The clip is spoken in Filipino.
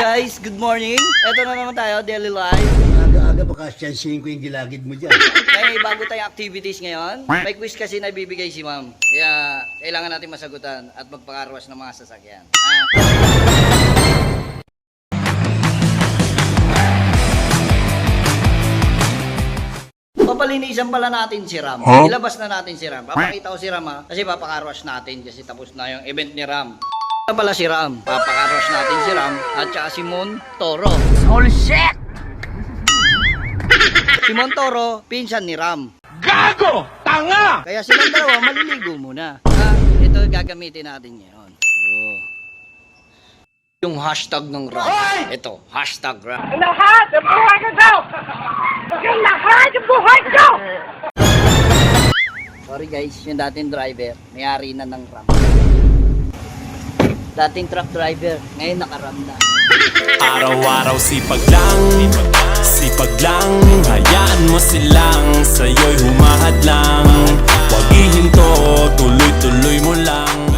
Guys, good morning. Ito na naman tayo, daily life. Aga-aga baka siyansihin ko yung gilagid mo dyan. May bago tayong activities ngayon. May quiz kasi na bibigay si ma'am. Kaya kailangan natin masagutan at magpakarwas ng mga sasakyan. Papalinisan pala natin si Ram. Ilabas na natin si Ram. Papakita ko si Ram kasi papakarwas natin kasi tapos na yung event ni Ram. Ito pala si Ram. Papakarwas natin si Ram at saka si Montoro. Holy shit! Si Montoro, pinsan ni Ram. Gago! Tanga! Kaya silang dalawa maliligo muna. Ito gagamitin natin ngayon. Yung hashtag ng Ram. Ito, hashtag Ram. Lahat ng buhay ko daw! Yung lahat ng buhay ko! Sorry guys, yung dating driver, may-ari na ng Ram. Dating truck driver, ngayon naka-Ram na. Araw-araw sipag lang, hayaan mo silang sa'yo'y humahad lang. Huwag ihinto, tuloy-tuloy mo lang.